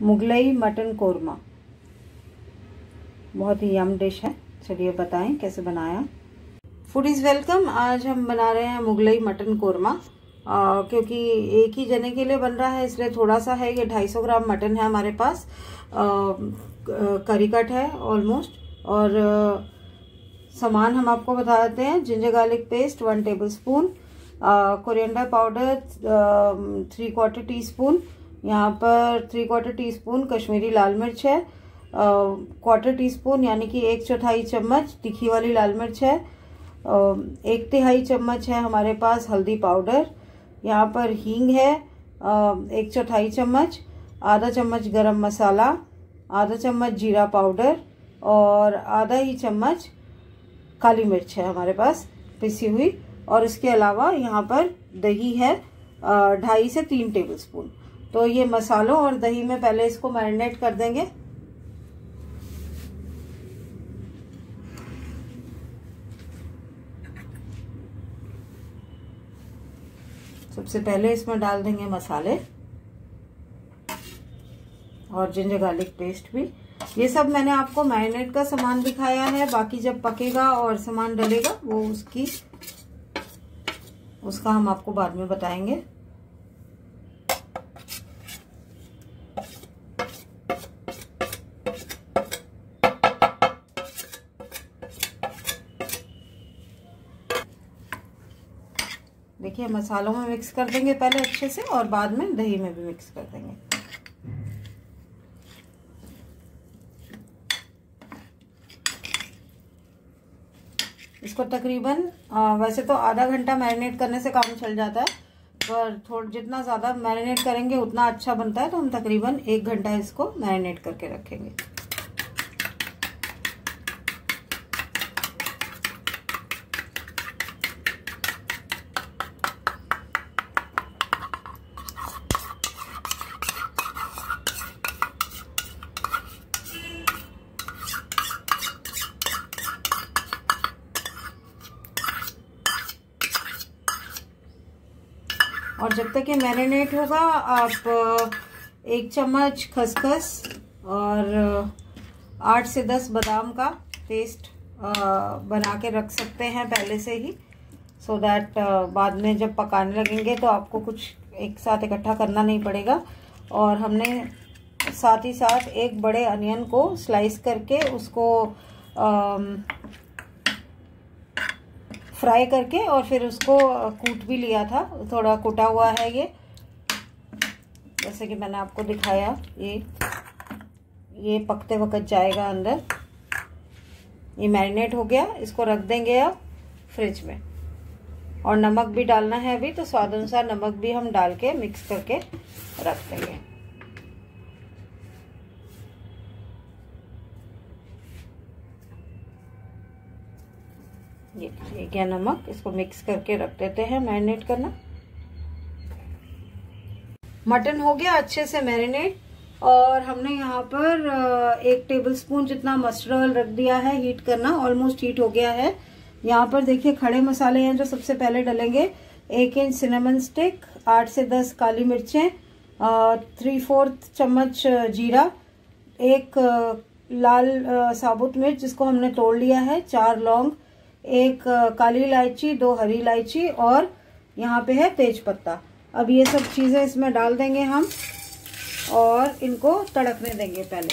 Mughlai mutton korma बहुत ही यम dish है। चलिए बताएं कैसे बनाया। Foodies welcome. आज हम बना रहे हैं मुगलई मटन कोरमा। क्योंकि एक ही जने के लिए बन रहा है इसलिए थोड़ा सा है। ये 250 ग्राम मटन है हमारे पास। करी कट है ऑलमोस्ट। और सामान हम आपको बता देते हैं। Ginger garlic paste 1 table spoon, coriander powder 3/4 teaspoon, यहाँ पर 3/4 टीस्पून कश्मीरी लाल मिर्च है, 1/4 टीस्पून यानी कि 1/4 चम्मच तीखी वाली लाल मिर्च है, 1/3 चम्मच है हमारे पास हल्दी पाउडर, यहाँ पर हींग है 1/4 चम्मच, आधा चम्मच गरम मसाला, आधा चम्मच जीरा पाउडर और आधा ही चम्मच काली मिर्च है हमारे पास पिसी हुई। और इसके अलावा यहाँ पर दही है 2.5 से 3 टेबल स्पून। तो ये मसालों और दही में पहले इसको मैरिनेट कर देंगे। सबसे पहले इसमें डाल देंगे मसाले और जिंजर गार्लिक पेस्ट भी। ये सब मैंने आपको मैरिनेट का सामान दिखाया है। बाकी जब पकेगा और सामान डलेगा वो उसका हम आपको बाद में बताएंगे। देखिए मसालों में मिक्स कर देंगे पहले अच्छे से और बाद में दही में भी मिक्स कर देंगे। इसको तकरीबन वैसे तो आधा घंटा मैरिनेट करने से काम चल जाता है, पर जितना ज़्यादा मैरिनेट करेंगे उतना अच्छा बनता है। तो हम तकरीबन 1 घंटा इसको मैरिनेट करके रखेंगे। और जब तक ये मैरिनेट होगा आप 1 चम्मच खसखस और 8 से 10 बादाम का पेस्ट बना के रख सकते हैं पहले से ही, सो दैट बाद में जब पकाने लगेंगे तो आपको कुछ एक साथ इकट्ठा करना नहीं पड़ेगा। और हमने साथ ही साथ एक बड़े अनियन को स्लाइस करके उसको फ्राई करके और फिर उसको कूट भी लिया था। थोड़ा कुटा हुआ है ये, जैसे कि मैंने आपको दिखाया। ये पकते वक्त जाएगा अंदर। ये मैरिनेट हो गया, इसको रख देंगे अब फ्रिज में। और नमक भी डालना है अभी, तो स्वाद अनुसार नमक भी हम डाल के मिक्स करके रख देंगे। ये क्या नमक, इसको मिक्स करके रख देते हैं मैरिनेट करना। मटन हो गया अच्छे से मैरिनेट। और हमने यहाँ पर 1 टेबल स्पून जितना मस्टर्ड ऑयल रख दिया है हीट करना। ऑलमोस्ट हीट हो गया है। यहाँ पर देखिए खड़े मसाले हैं जो सबसे पहले डलेंगे। 1 इंच सिनेमन स्टिक, 8 से 10 काली मिर्चें, 3/4 चम्मच जीरा, 1 लाल साबुत मिर्च जिसको हमने तोड़ लिया है, 4 लौंग, 1 काली इलायची, 2 हरी इलायची और यहाँ पे है तेज पत्ता। अब ये सब चीजें इसमें डाल देंगे हम और इनको तड़कने देंगे पहले।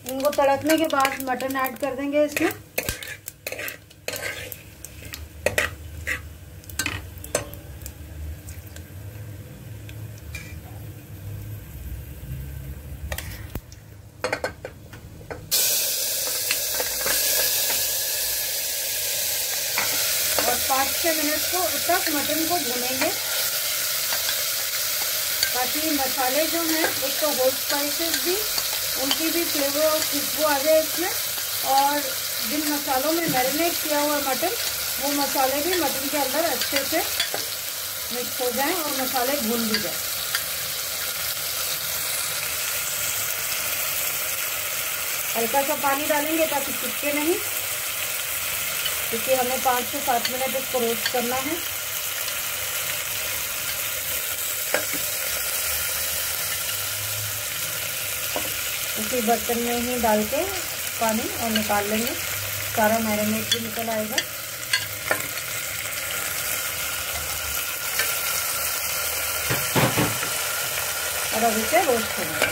इनको तड़कने के बाद मटन ऐड कर देंगे इसमें। और 5-6 मिनट तक मटन को भूनेंगे ताकि मसाले जो हैं उसको होट स्पाइसेस भी उनकी भी फ्लेवर और खुशबू आ जाए इसमें। और जिन मसालों में मैरिनेट किया हुआ मटन वो मसाले भी मटन के अंदर अच्छे से मिक्स हो जाएं और मसाले भून भी जाए। 5 से 6 मिनट तक इसको भूनेंगे। 5 से 6 मिनट तक इसको भूनेंगे। और 5-6 मिनट तक मटन को भूनेंगे ताकि मसाले जो हैं उसको होट स्पाइसेस भी उनकी भी फ्लेवर और खुशबू आ जाए इसमें। और जिन मसालों में मैरिनेट किया हुआ मटन वो मसाले भी मटन के अंदर अच्छे से मिक्स हो जाएं और मसाले भून भी जाए। हल्का सा पानी डालेंगे ताकि चिपके नहीं, क्योंकि हमें 5 से 7 मिनट इसको रोस्ट करना है। उसी बर्तन में ही डाल के पानी और निकाल लेंगे, सारा मैरिनेट भी निकल आएगा। और अब इसे रोस्ट करना है।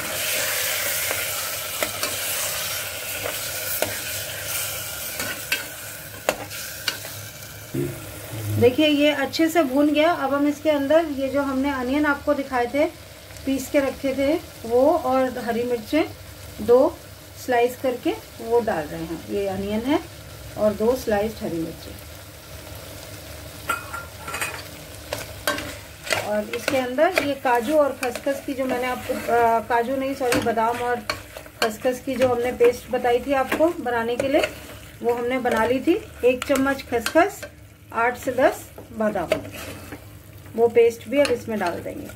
देखिए ये अच्छे से भून गया। अब हम इसके अंदर ये जो हमने अनियन आपको दिखाए थे पीस के रखे थे वो, और हरी मिर्चें 2 स्लाइस करके वो डाल रहे हैं। ये अनियन है और 2 स्लाइस्ड हरी मिर्चें। और इसके अंदर ये काजू और खसखस की जो मैंने आपको काजू नहीं सॉरी बादाम और खसखस की जो हमने पेस्ट बताई थी आपको बनाने के लिए, वो हमने बना ली थी। 1 चम्मच खसखस, 8 से 10 बादाम, वो पेस्ट भी अब इसमें डाल देंगे।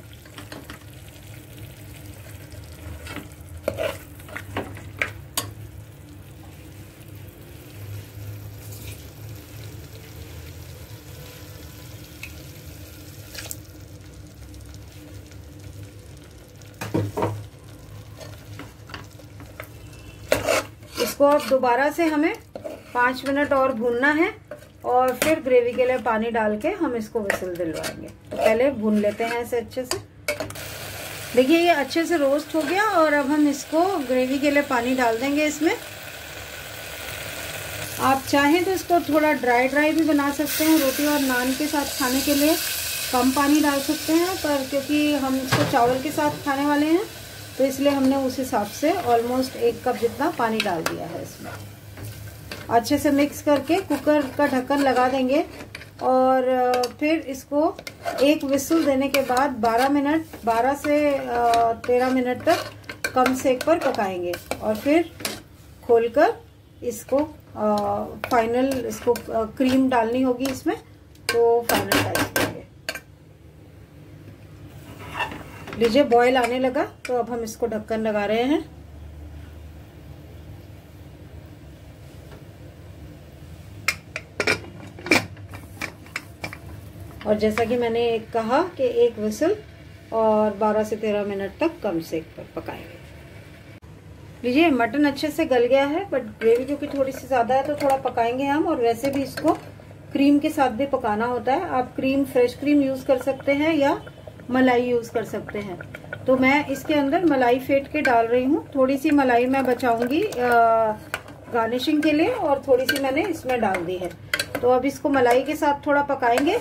इसको अब दोबारा से हमें 5 मिनट और भूनना है और फिर ग्रेवी के लिए पानी डाल के हम इसको विसल दिलवाएंगे। तो पहले भून लेते हैं इसे अच्छे से। देखिए ये अच्छे से रोस्ट हो गया और अब हम इसको ग्रेवी के लिए पानी डाल देंगे इसमें। आप चाहें तो इसको थोड़ा ड्राई भी बना सकते हैं, रोटी और नान के साथ खाने के लिए कम पानी डाल सकते हैं, पर क्योंकि हम इसको चावल के साथ खाने वाले हैं तो इसलिए हमने उस हिसाब से ऑलमोस्ट 1 कप जितना पानी डाल दिया है इसमें। अच्छे से मिक्स करके कुकर का ढक्कन लगा देंगे और फिर इसको 1 विसल देने के बाद 12 से 13 मिनट तक कम सेक पर पकाएंगे और फिर खोलकर इसको फाइनल इसको क्रीम डालनी होगी इसमें, तो फाइनल टाइप देंगे। लीजिए बॉईल आने लगा, तो अब हम इसको ढक्कन लगा रहे हैं। और जैसा कि मैंने कहा कि 1 विसल और 12 से 13 मिनट तक कम सेक पर पकाएंगे। लीजिए मटन अच्छे से गल गया है, बट ग्रेवी क्योंकि थोड़ी सी ज़्यादा है तो थोड़ा पकाएंगे हम। और वैसे भी इसको क्रीम के साथ भी पकाना होता है। आप क्रीम फ्रेश क्रीम यूज़ कर सकते हैं या मलाई यूज़ कर सकते हैं। तो मैं इसके अंदर मलाई फेंट के डाल रही हूँ। थोड़ी सी मलाई मैं बचाऊंगी गार्निशिंग के लिए और थोड़ी सी मैंने इसमें डाल दी है। तो अब इसको मलाई के साथ थोड़ा पकाएंगे,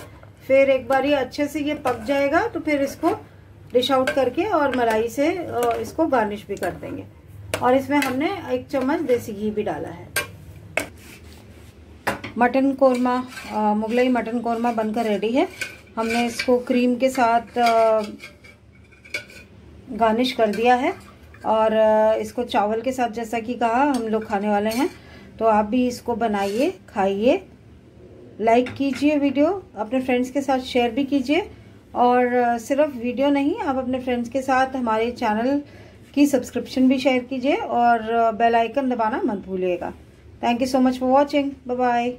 फिर एक बार ये अच्छे से ये पक जाएगा तो फिर इसको डिश आउट करके और मलाई से इसको गार्निश भी कर देंगे। और इसमें हमने 1 चम्मच देसी घी भी डाला है। मटन कोरमा मुगलई मटन कोरमा बनकर रेडी है। हमने इसको क्रीम के साथ गार्निश कर दिया है और इसको चावल के साथ जैसा कि कहा हम लोग खाने वाले हैं। तो आप भी इसको बनाइए, खाइए, लाइक कीजिए, वीडियो अपने फ्रेंड्स के साथ शेयर भी कीजिए। और सिर्फ वीडियो नहीं, आप अपने फ्रेंड्स के साथ हमारे चैनल की सब्सक्रिप्शन भी शेयर कीजिए और बेल आइकन दबाना मत भूलिएगा। Thank you so much for watching. Bye bye.